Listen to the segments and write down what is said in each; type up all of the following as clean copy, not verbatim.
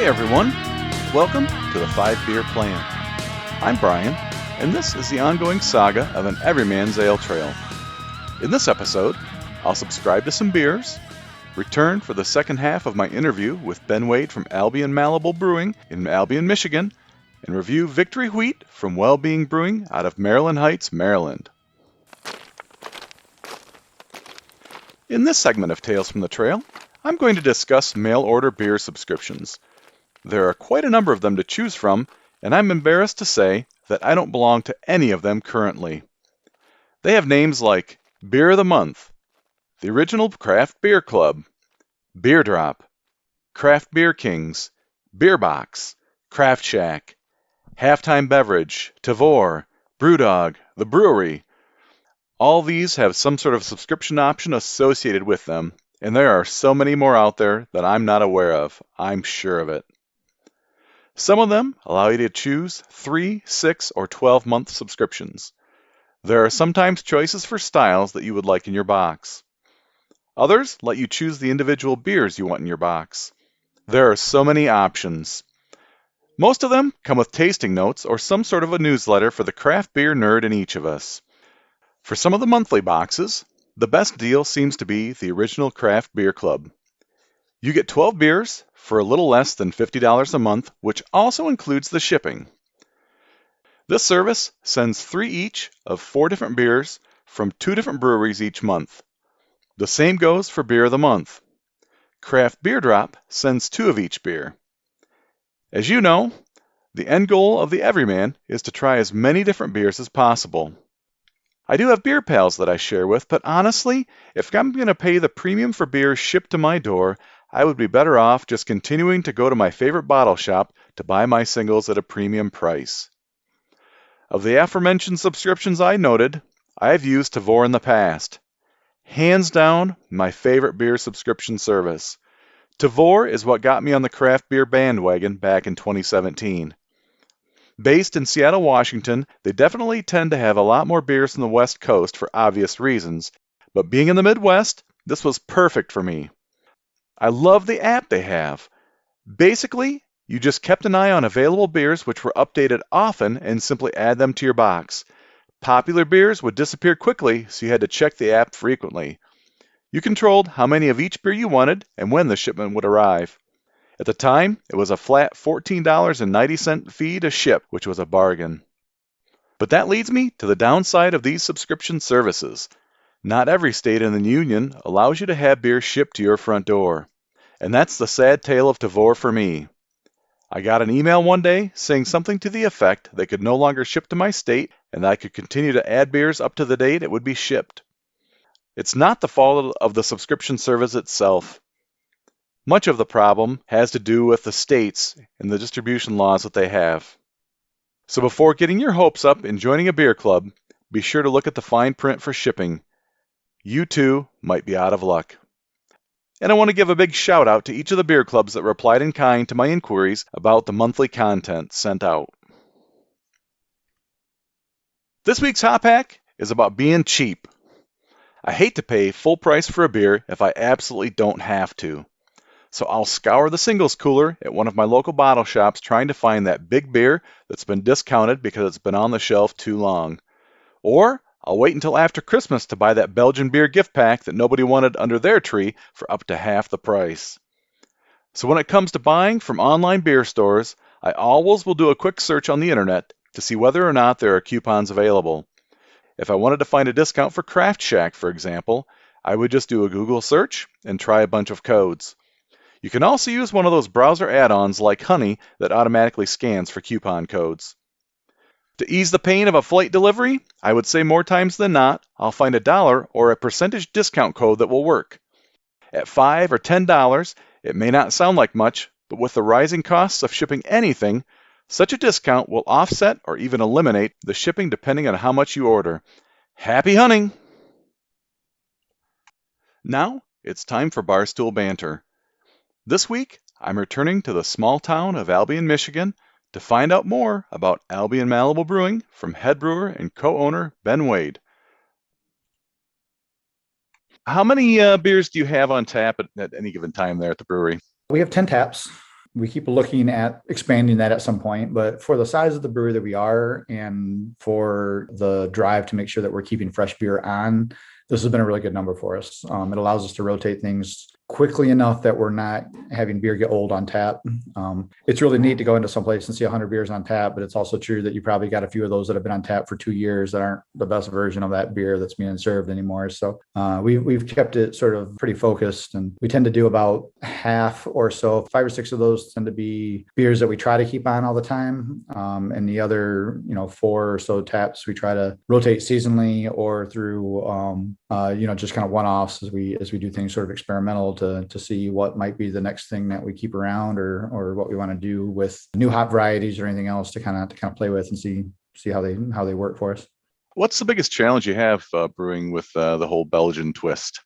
everyone, welcome to the 5 Beer Plan. I'm Brian, and this is the ongoing saga of an everyman's ale trail. In this episode, I'll subscribe to some beers, return for the second half of my interview with Ben Wade from Albion Malibu Brewing in Albion, Michigan, and review Victory Wheat from Wellbeing Brewing out of Maryland Heights, Maryland. In this segment of Tales from the Trail, I'm going to discuss mail-order beer subscriptions. There are quite a number of them to choose from, and I'm embarrassed to say that I don't belong to any of them currently. They have names like Beer of the Month, the Original Craft Beer Club, Beer Drop, Craft Beer Kings, Beer Box, Craft Shack, Halftime Beverage, Tavour, Brewdog, The Brewery. All these have some sort of subscription option associated with them, and there are so many more out there that I'm not aware of. I'm sure of it. Some of them allow you to choose 3, 6, or 12-month subscriptions. There are sometimes choices for styles that you would like in your box. Others let you choose the individual beers you want in your box. There are so many options. Most of them come with tasting notes or some sort of a newsletter for the craft beer nerd in each of us. For some of the monthly boxes, the best deal seems to be the Original Craft Beer Club. You get 12 beers for a little less than $50 a month, which also includes the shipping. This service sends 3 each of 4 different beers from 2 different breweries each month. The same goes for Beer of the Month. Craft Beer Drop sends 2 of each beer. As you know, the end goal of the everyman is to try as many different beers as possible. I do have beer pals that I share with, but honestly, if I'm going to pay the premium for beer shipped to my door, I would be better off just continuing to go to my favorite bottle shop to buy my singles at a premium price. Of the aforementioned subscriptions I noted, I have used Tavour in the past. Hands down, my favorite beer subscription service. Tavour is what got me on the craft beer bandwagon back in 2017. Based in Seattle, Washington, they definitely tend to have a lot more beers than the West Coast for obvious reasons, but being in the Midwest, this was perfect for me. I love the app they have. Basically, you just kept an eye on available beers which were updated often and simply add them to your box. Popular beers would disappear quickly, so you had to check the app frequently. You controlled how many of each beer you wanted and when the shipment would arrive. At the time, it was a flat $14.90 fee to ship, which was a bargain. But that leads me to the downside of these subscription services. Not every state in the union allows you to have beer shipped to your front door. And that's the sad tale of Tavour for me. I got an email one day saying something to the effect they could no longer ship to my state and that I could continue to add beers up to the date it would be shipped. It's not the fault of the subscription service itself. Much of the problem has to do with the states and the distribution laws that they have. So before getting your hopes up in joining a beer club, be sure to look at the fine print for shipping. You too might be out of luck. And I want to give a big shout out to each of the beer clubs that replied in kind to my inquiries about the monthly content sent out. This week's Hop Hack is about being cheap. I hate to pay full price for a beer if I absolutely don't have to. So I'll scour the singles cooler at one of my local bottle shops trying to find that big beer that's been discounted because it's been on the shelf too long. Or I'll wait until after Christmas to buy that Belgian beer gift pack that nobody wanted under their tree for up to half the price. So when it comes to buying from online beer stores, I always will do a quick search on the internet to see whether or not there are coupons available. If I wanted to find a discount for Craft Shack, for example, I would just do a Google search and try a bunch of codes. You can also use one of those browser add-ons like Honey that automatically scans for coupon codes. To ease the pain of a flight delivery, I would say more times than not, I'll find $1 or a percentage discount code that will work. At $5 or $10, it may not sound like much, but with the rising costs of shipping anything, such a discount will offset or even eliminate the shipping depending on how much you order. Happy hunting! Now, it's time for Barstool Banter. This week, I'm returning to the small town of Albion, Michigan, to find out more about Albion Malibu Brewing from head brewer and co-owner Ben Wade. How many beers do you have on tap at any given time there at the brewery? We have 10 taps. we keep looking at expanding that at some point. But for the size of the brewery that we are, and for the drive to make sure that we're keeping fresh beer on, this has been a really good number for us. It allows us to rotate things quickly enough that we're not having beer get old on tap. It's really neat to go into some place and see 100 beers on tap, but it's also true that you probably got a few of those that have been on tap for 2 years that aren't the best version of that beer that's being served anymore. So we've kept it sort of pretty focused, and we tend to do about half or so, 5 or 6 of those tend to be beers that we try to keep on all the time. And the other, 4 or so taps we try to rotate seasonally or through, just kind of one-offs as we do things sort of experimental to see what might be the next thing that we keep around, or what we want to do with new hop varieties or anything else to kind of play with and see how they work for us. What's the biggest challenge you have brewing with the whole Belgian twist?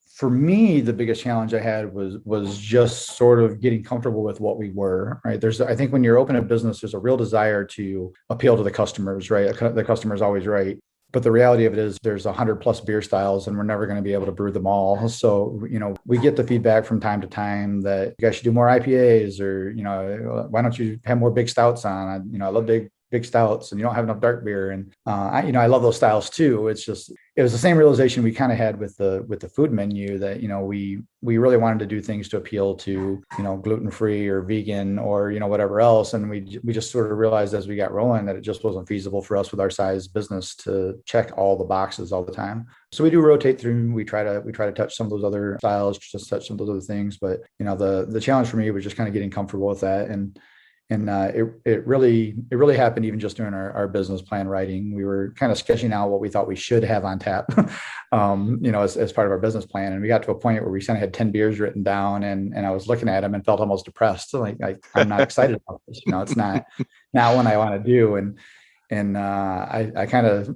For me, the biggest challenge I had was just sort of getting comfortable with what we were, right? I think when you're open a business, there's a real desire to appeal to the customers, right? The customer's always right. But the reality of it is there's 100+ beer styles, and we're never going to be able to brew them all. So, we get the feedback from time to time that you guys should do more IPAs, or, why don't you have more big stouts on? I love big stouts, and you don't have enough dark beer. And I love those styles too. It's just, it was the same realization we kind of had with the food menu that, we really wanted to do things to appeal to, gluten-free or vegan or, whatever else. And we just sort of realized as we got rolling that it just wasn't feasible for us with our size business to check all the boxes all the time. So we do rotate through. We try to touch some of those other styles, just touch some of those other things. But, the challenge for me was just kind of getting comfortable with that. And it really happened even just during our business plan writing. We were kind of sketching out what we thought we should have on tap, as part of our business plan. And we got to a point where we kind of had 10 beers written down, and I was looking at them and felt almost depressed. So I'm not excited about this. It's not what I want to do. And I kind of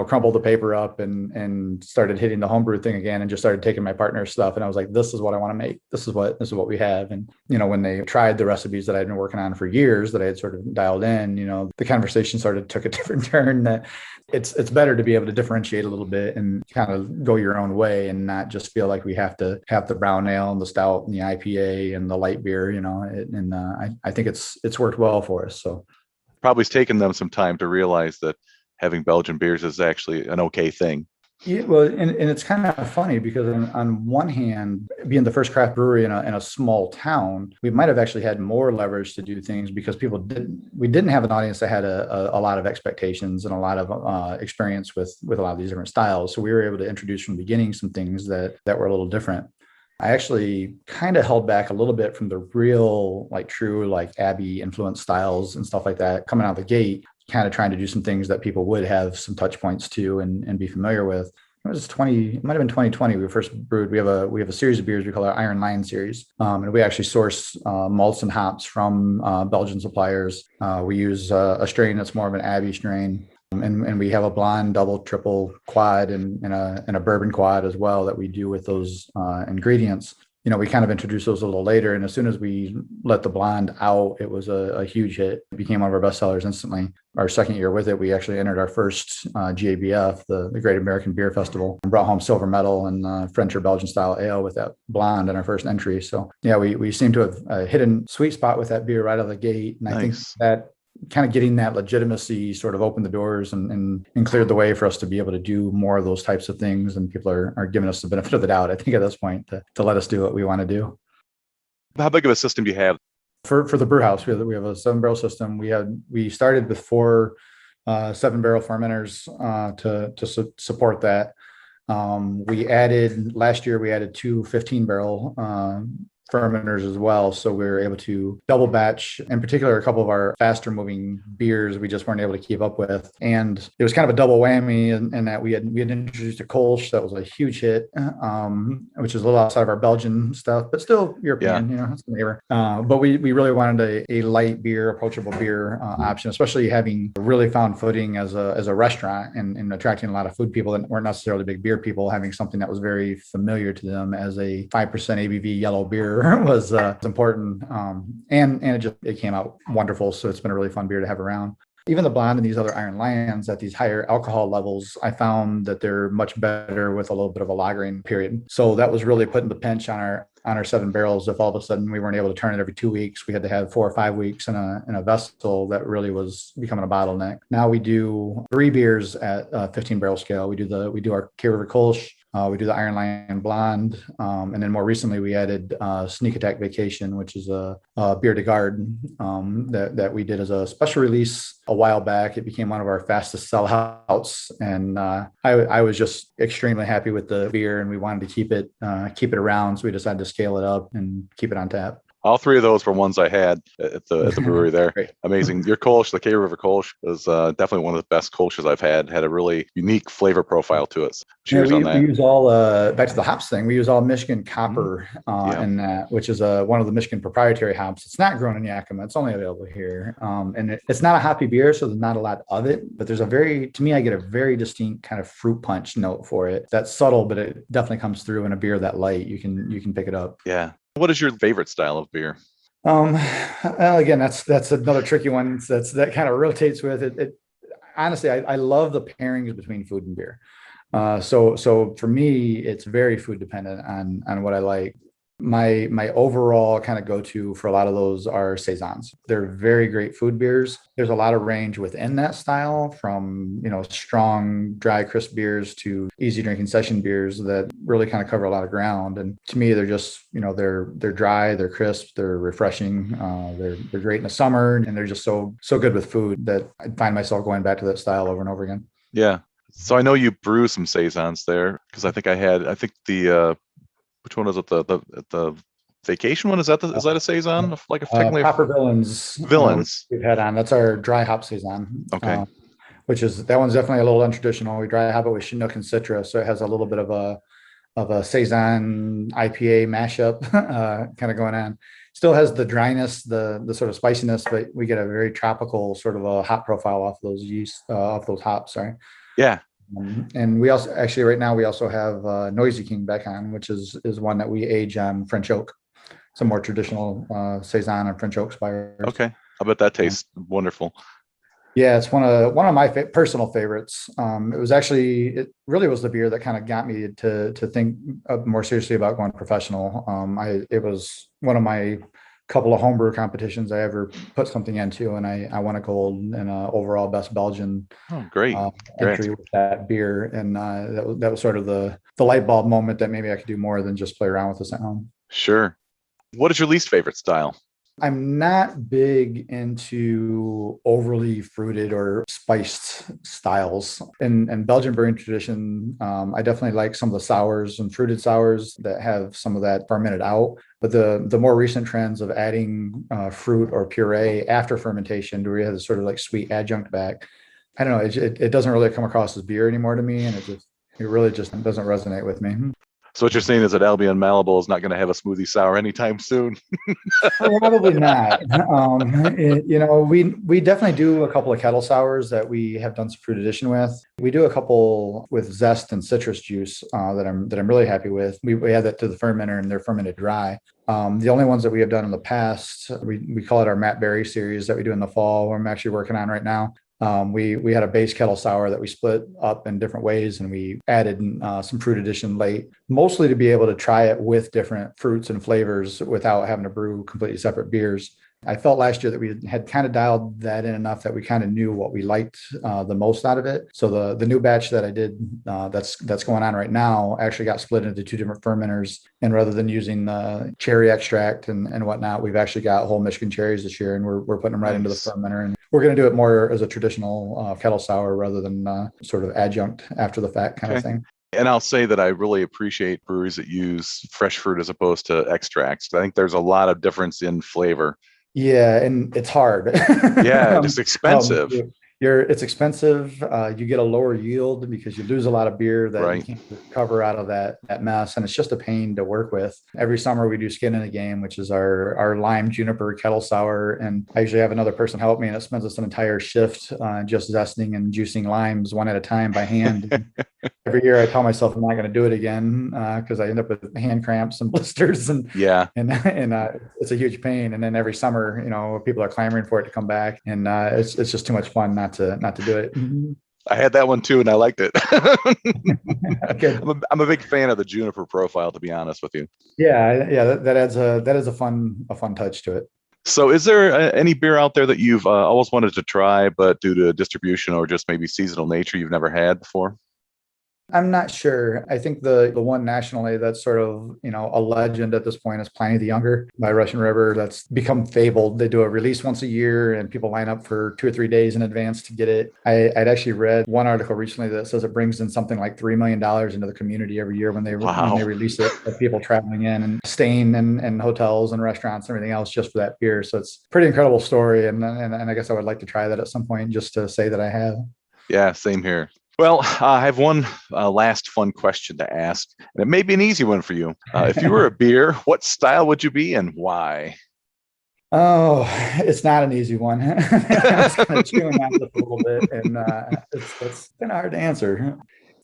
crumpled the paper up and started hitting the homebrew thing again, and just started taking my partner's stuff. And I was like, this is what I want to make. This is what we have. And, when they tried the recipes that I'd been working on for years that I had sort of dialed in, the conversation took a different turn, that it's better to be able to differentiate a little bit and kind of go your own way, and not just feel like we have to have the brown ale and the stout and the IPA and the light beer, I think it's worked well for us. So Probably it's taken them some time to realize that having Belgian beers is actually an okay thing. Yeah, well, and it's kind of funny because on one hand, being the first craft brewery in a small town, we might have actually had more leverage to do things because we didn't have an audience that had a lot of expectations and a lot of experience with a lot of these different styles. So we were able to introduce from the beginning some things that were a little different. I actually kind of held back a little bit from the real, true, Abbey influenced styles and stuff like that coming out of the gate, kind of trying to do some things that people would have some touch points to and be familiar with. It might have been 2020. We first brewed. We have a series of beers we call our Iron Lion series, and we actually source malts and hops from Belgian suppliers. We use a strain that's more of an Abbey strain. And we have a blonde, double, triple, quad, and a bourbon quad as well that we do with those ingredients. We kind of introduced those a little later. And as soon as we let the blonde out, it was a huge hit. It became one of our best sellers instantly. Our second year with it, we actually entered our first GABF, the Great American Beer Festival, and brought home silver medal in French or Belgian style ale with that blonde in our first entry. So yeah, we seem to have hit a sweet spot with that beer right out of the gate. And I think that kind of getting that legitimacy sort of opened the doors and cleared the way for us to be able to do more of those types of things. And people are giving us the benefit of the doubt, I think, at this point to let us do what we want to do. How big of a system do you have? For the brew house, we have a 7-barrel system. We started with 4 7-barrel fermenters to support that. Last year we added 2 15-barrel fermenters as well. So we were able to double batch, in particular, a couple of our faster moving beers we just weren't able to keep up with. And it was kind of a double whammy in that we had introduced a Kolsch that was a huge hit, which is a little outside of our Belgian stuff, but still European, it's a neighbor. But we really wanted a light beer, approachable beer option, especially having really found footing as a restaurant and attracting a lot of food people that weren't necessarily big beer people, having something that was very familiar to them as a 5% ABV yellow beer was important. And it came out wonderful. So it's been a really fun beer to have around. Even the blonde and these other Iron Lions at these higher alcohol levels, I found that they're much better with a little bit of a lagering period. So that was really putting the pinch on on our 7 barrels. If all of a sudden we weren't able to turn it every 2 weeks, we had to have 4 or 5 weeks in a vessel that really was becoming a bottleneck. Now we do 3 beers at 15 barrel scale. We do our K River Kolsch. We do the Iron Lion Blonde. And then more recently, we added Sneak Attack Vacation, which is a beer de garde that we did as a special release a while back. It became one of our fastest sellouts. And I was just extremely happy with the beer, and we wanted to keep it around. So we decided to scale it up and keep it on tap. All three of those were ones I had at the brewery there. Great. Amazing. Your Kolsch, the K River Kolsch, is definitely one of the best Kolsches I've had. Had a really unique flavor profile to it. So cheers on that. We use all back to the hops thing. We use all Michigan Copper in that, which is one of the Michigan proprietary hops. It's not grown in Yakima. It's only available here, and it's not a hoppy beer, so there's not a lot of it. But there's to me, I get a very distinct kind of fruit punch note for it. That's subtle, but it definitely comes through in a beer that light. You can pick it up. Yeah. What is your favorite style of beer? Well, again, that's another tricky one. That kind of rotates with it. Honestly, I love the pairings between food and beer. So for me, it's very food dependent on what I like. My overall kind of go-to for a lot of those are saisons. They're very great food beers. There's a lot of range within that style, from strong, dry, crisp beers to easy drinking session beers that really kind of cover a lot of ground. And to me, they're just they're dry, they're crisp, they're refreshing. They're great in the summer, and they're just so good with food that I find myself going back to that style over and over again. Yeah. So I know you brew some saisons there, because I think the which one is it? The vacation one? Is that a saison? Like a technically Proper Villains. Villains. We've had on. That's our dry hop saison. Okay. That one's definitely a little untraditional. We dry hop it with Chinook and Citra, so it has a little bit of a saison IPA mashup kind of going on. Still has the dryness, the sort of spiciness, but we get a very tropical sort of a hop profile off those hops. Sorry. Yeah. And we also right now we also have Noisy King back on, which is one that we age on French oak, some more traditional saison and French oak spires. Okay, I bet that tastes wonderful. Yeah, it's one of my personal favorites. It really was the beer that kind of got me to think more seriously about going professional. It was one of my couple of homebrew competitions I ever put something into, and I won a gold and overall best Belgian great entry with that beer. And that was sort of the light bulb moment that maybe I could do more than just play around with this at home. Sure. What is your least favorite style? I'm not big into overly fruited or spiced styles. In Belgian brewing tradition, I definitely like some of the sours and fruited sours that have some of that fermented out. But the more recent trends of adding fruit or puree after fermentation, where you have this sort of like sweet adjunct back, I don't know, it doesn't really come across as beer anymore to me, and it really just doesn't resonate with me. So what you're saying is that Albion Malibu is not going to have a smoothie sour anytime soon? Probably not. We definitely do a couple of kettle sours that we have done some fruit addition with. We do a couple with zest and citrus juice that I'm really happy with. We add that to the fermenter, and they're fermented dry. The only ones that we have done in the past, we call it our Matt Berry series that we do in the fall. I'm actually working on right now. We had a base kettle sour that we split up in different ways, and we added some fruit addition late, mostly to be able to try it with different fruits and flavors without having to brew completely separate beers. I felt last year that we had kind of dialed that in enough that we kind of knew what we liked the most out of it. So the new batch that I did that's going on right now actually got split into 2 different fermenters. And rather than using the cherry extract and whatnot, we've actually got whole Michigan cherries this year, and we're putting them right into the fermenter. And we're going to do it more as a traditional kettle sour rather than sort of adjunct after the fact kind of thing. And I'll say that I really appreciate breweries that use fresh fruit as opposed to extracts. I think there's a lot of difference in flavor. Yeah, and it's hard. Yeah, just expensive. It's expensive. You get a lower yield because you lose a lot of beer that you can't recover out of that mess, and it's just a pain to work with. Every summer we do Skin in a Game, which is our lime juniper kettle sour, and I usually have another person help me, and it spends us an entire shift just zesting and juicing limes one at a time by hand. Every year I tell myself I'm not going to do it again because I end up with hand cramps and blisters, and it's a huge pain. And then every summer, people are clamoring for it to come back, and it's just too much fun not to do it. I had that one too, and I liked it. Good. I'm a big fan of the juniper profile, to be honest with you. Yeah, that adds a fun touch to it. So, is there any beer out there that you've always wanted to try, but due to distribution or just maybe seasonal nature, you've never had before? I'm not sure. I think the one nationally that's sort of, a legend at this point is Pliny the Younger by Russian River. That's become fabled. They do a release once a year and people line up for 2 or 3 days in advance to get it. I'd actually read one article recently that says it brings in something like $3 million into the community every year when they Wow. release it, of people traveling in and staying in hotels and restaurants and everything else just for that beer. So it's a pretty incredible story. And I guess I would like to try that at some point just to say that I have. Yeah, same here. Well, I have one last fun question to ask, and it may be an easy one for you. If you were a beer, what style would you be and why? Oh, it's not an easy one. I was kind of chewing on this a little bit, and it's kind of hard to answer.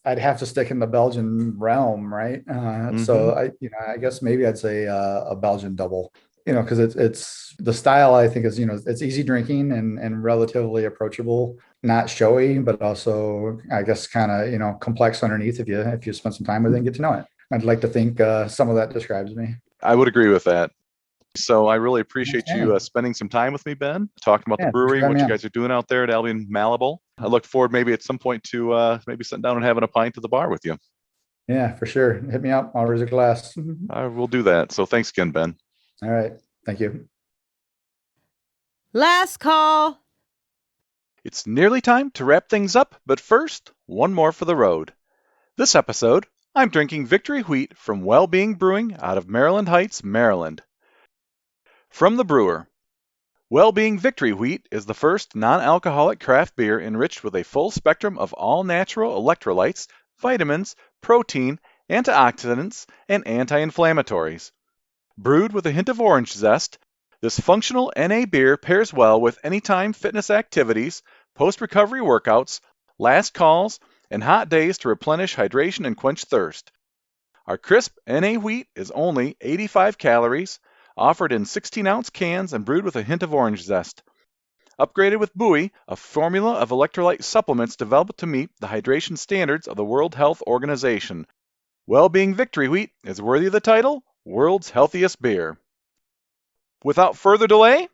I'd have to stick in the Belgian realm, right? Hmm. So I guess maybe I'd say a Belgian double. Because it's the style I think is it's easy drinking and relatively approachable, not showy, but also I guess kind of complex underneath if you spend some time with it and get to know it. I'd like to think some of that describes me. I would agree with that. So I really appreciate you Okay. spending some time with me, Ben, talking about the Yeah, thanks brewery for and having what me you on. guys are doing out there at Albion Malibel. I look forward maybe at some point to maybe sitting down and having a pint at the bar with you. Yeah, for sure. Hit me up. I'll raise a glass. I will do that. So thanks again, Ben. All right. Thank you. Last call. It's nearly time to wrap things up, but first, one more for the road. This episode, I'm drinking Victory Wheat from Wellbeing Brewing out of Maryland Heights, Maryland. From the brewer, Wellbeing Victory Wheat is the first non-alcoholic craft beer enriched with a full spectrum of all-natural electrolytes, vitamins, protein, antioxidants, and anti-inflammatories. Brewed with a hint of orange zest, this functional NA beer pairs well with anytime fitness activities, post-recovery workouts, last calls, and hot days to replenish hydration and quench thirst. Our crisp NA wheat is only 85 calories, offered in 16-ounce cans and brewed with a hint of orange zest. Upgraded with Buoy, a formula of electrolyte supplements developed to meet the hydration standards of the World Health Organization. Wellbeing Victory Wheat is worthy of the title, World's Healthiest Beer. Without further delay,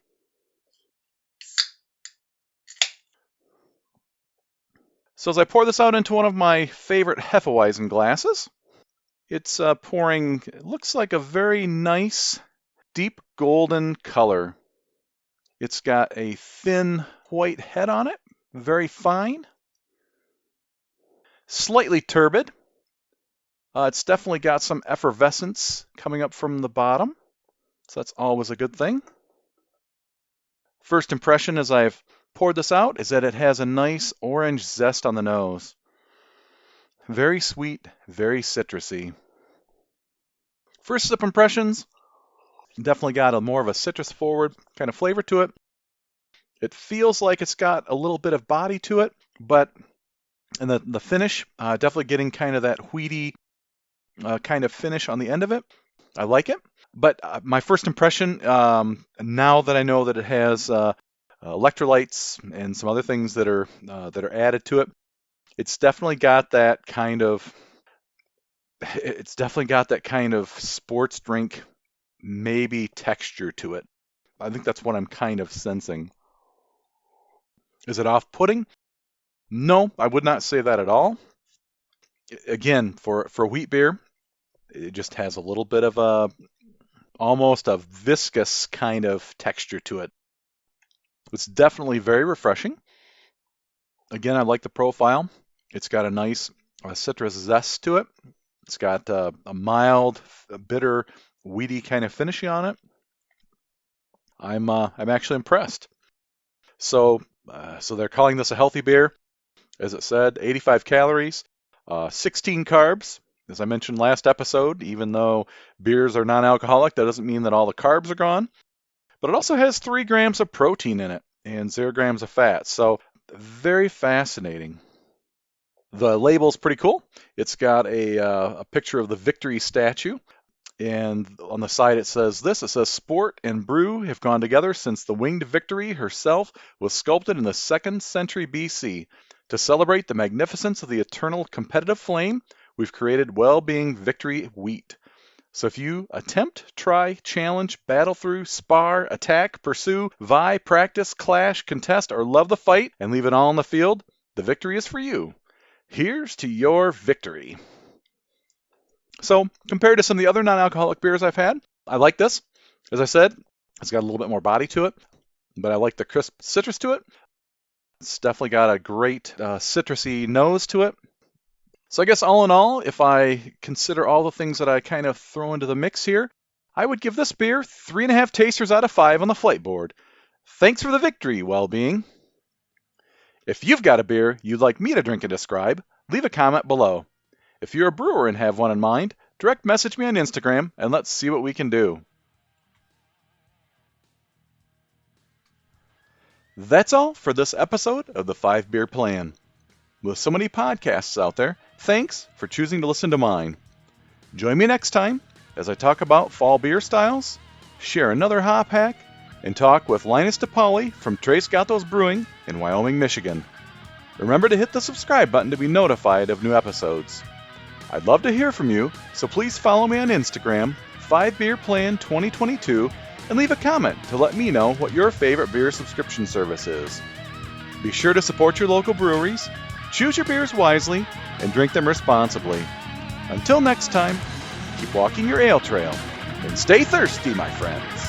so as I pour this out into one of my favorite Hefeweizen glasses, it's pouring, it looks like a very nice, deep golden color. It's got a thin white head on it, very fine, slightly turbid. It's definitely got some effervescence coming up from the bottom, so that's always a good thing. First impression as I've poured this out is that it has a nice orange zest on the nose. Very sweet, very citrusy. First sip impressions, definitely got a more of a citrus forward kind of flavor to it. It feels like it's got a little bit of body to it, but and the finish, definitely getting kind of that wheaty kind of finish on the end of it. I like it. But my first impression, now that I know that it has electrolytes and some other things that are added to it, it's definitely got that kind of sports drink maybe texture to it. I think that's what I'm kind of sensing. Is it off-putting? No, I would not say that at all. Again, for wheat beer, it just has a little bit of a almost a viscous kind of texture to it. It's definitely very refreshing. Again, I like the profile. It's got a nice citrus zest to it. It's got a mild, bitter, weedy kind of finish on it. I'm actually impressed. So they're calling this a healthy beer, as it said, 85 calories, 16 carbs. As I mentioned last episode, even though beers are non-alcoholic, that doesn't mean that all the carbs are gone. But it also has 3 grams of protein in it and 0 grams of fat. So very fascinating. The label's pretty cool. It's got a picture of the Victory statue. And on the side it says this. It says, "Sport and brew have gone together since the winged Victory herself was sculpted in the 2nd century BC. To celebrate the magnificence of the eternal competitive flame, we've created Well-Being Victory Wheat. So if you attempt, try, challenge, battle through, spar, attack, pursue, vie, practice, clash, contest, or love the fight and leave it all on the field, the victory is for you. Here's to your victory. So compared to some of the other non-alcoholic beers I've had, I like this. As I said, it's got a little bit more body to it, but I like the crisp citrus to it. It's definitely got a great citrusy nose to it. So I guess all in all, if I consider all the things that I kind of throw into the mix here, I would give this beer 3.5 tasters out of 5 on the flight board. Thanks for the victory, Well-Being. If you've got a beer you'd like me to drink and describe, leave a comment below. If you're a brewer and have one in mind, direct message me on Instagram and let's see what we can do. That's all for this episode of the 5 Beer Plan. With so many podcasts out there, thanks for choosing to listen to mine. Join me next time as I talk about fall beer styles, share another hop hack, and talk with Linus DePauli from Tres Gatos Brewing in Wyoming, Michigan. Remember to hit the subscribe button to be notified of new episodes. I'd love to hear from you, so please follow me on Instagram, 5beerplan2022, and leave a comment to let me know what your favorite beer subscription service is. Be sure to support your local breweries, choose your beers wisely, and drink them responsibly. Until next time, keep walking your ale trail, and stay thirsty, my friends.